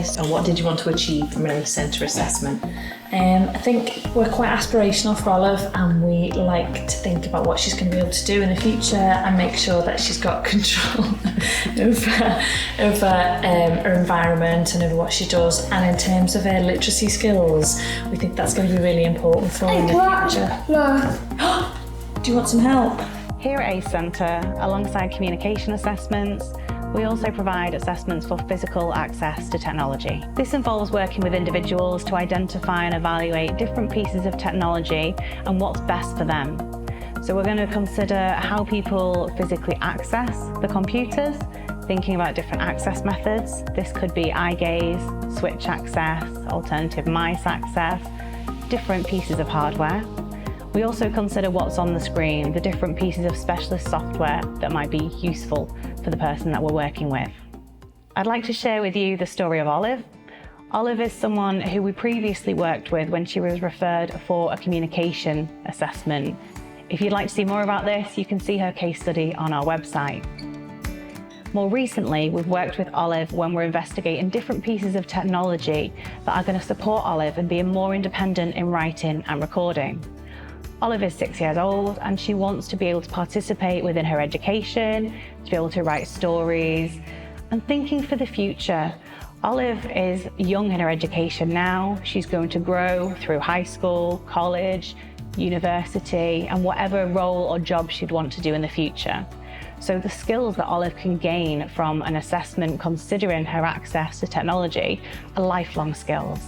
advice, or what did you want to achieve from an ACE Centre assessment? I think we're quite aspirational for Olive, and we like to think about what she's going to be able to do in the future and make sure that she's got control over her environment and over what she does. And in terms of her literacy skills, we think that's going to be really important for her in the future. Do you want some help? Here at ACE Centre, alongside communication assessments, we also provide assessments for physical access to technology. This involves working with individuals to identify and evaluate different pieces of technology and what's best for them. So we're going to consider how people physically access the computers, thinking about different access methods. This could be eye gaze, switch access, alternative mice access, different pieces of hardware. We also consider what's on the screen, the different pieces of specialist software that might be useful for the person that we're working with. I'd like to share with you the story of Olive. Olive is someone who we previously worked with when she was referred for a communication assessment. If you'd like to see more about this, you can see her case study on our website. More recently, we've worked with Olive when we're investigating different pieces of technology that are going to support Olive in being more independent in writing and recording. Olive is 6 years old and she wants to be able to participate within her education, to be able to write stories. And thinking for the future, Olive is young in her education now. She's going to grow through high school, college, university, and whatever role or job she'd want to do in the future. So the skills that Olive can gain from an assessment considering her access to technology are lifelong skills.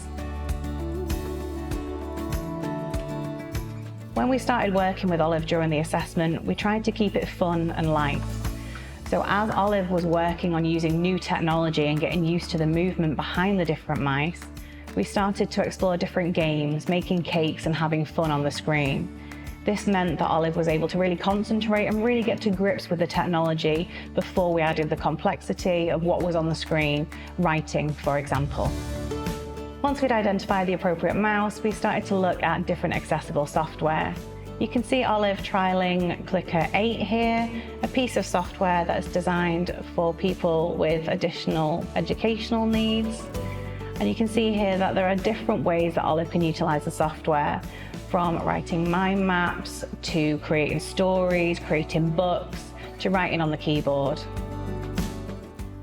When we started working with Olive during the assessment, we tried to keep it fun and light. So as Olive was working on using new technology and getting used to the movement behind the different mice, we started to explore different games, making cakes and having fun on the screen. This meant that Olive was able to really concentrate and really get to grips with the technology before we added the complexity of what was on the screen, writing, for example. Once we'd identified the appropriate mouse, we started to look at different accessible software. You can see Olive trialing Clicker 8 here, a piece of software that's designed for people with additional educational needs. And you can see here that there are different ways that Olive can utilize the software, from writing mind maps to creating stories, creating books, to writing on the keyboard.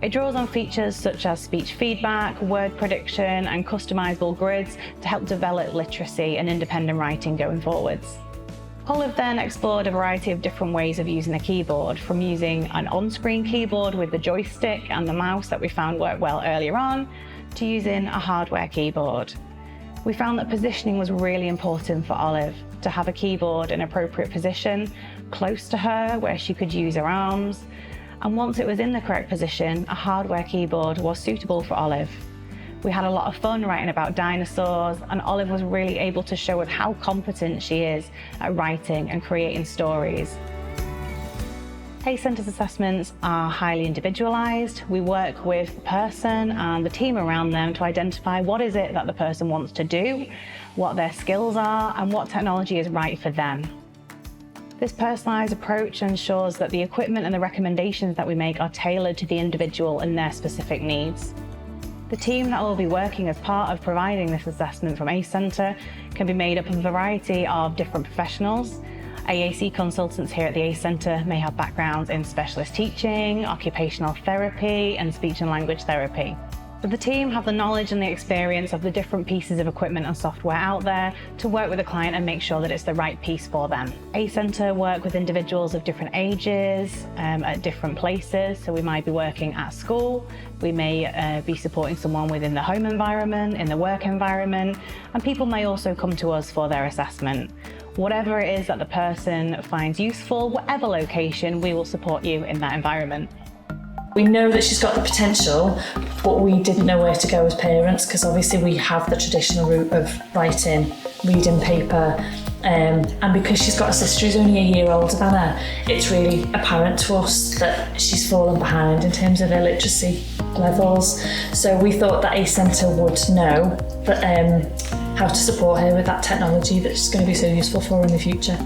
It draws on features such as speech feedback, word prediction, and customizable grids to help develop literacy and independent writing going forwards. Olive then explored a variety of different ways of using a keyboard, from using an on-screen keyboard with the joystick and the mouse that we found worked well earlier on, to using a hardware keyboard. We found that positioning was really important for Olive, to have a keyboard in an appropriate position, close to her, where she could use her arms. And once it was in the correct position, a hardware keyboard was suitable for Olive. We had a lot of fun writing about dinosaurs, and Olive was really able to show us how competent she is at writing and creating stories. ACE Centre's assessments are highly individualised. We work with the person and the team around them to identify what is it that the person wants to do, what their skills are, and what technology is right for them. This personalised approach ensures that the equipment and the recommendations that we make are tailored to the individual and their specific needs. The team that will be working as part of providing this assessment from ACE Centre can be made up of a variety of different professionals. AAC consultants here at the ACE Centre may have backgrounds in specialist teaching, occupational therapy, and speech and language therapy. But the team have the knowledge and the experience of the different pieces of equipment and software out there to work with the client and make sure that it's the right piece for them. ACE Centre work with individuals of different ages, at different places. So we might be working at school, we may be supporting someone within the home environment, in the work environment, and people may also come to us for their assessment. Whatever it is that the person finds useful, whatever location, we will support you in that environment. We know that she's got the potential, but we didn't know where to go as parents, because obviously we have the traditional route of writing, reading paper, and because she's got a sister who's only a year older than her, it's really apparent to us that she's fallen behind in terms of her literacy levels. So we thought that ACE Centre would know that, how to support her with that technology that's going to be so useful for her in the future.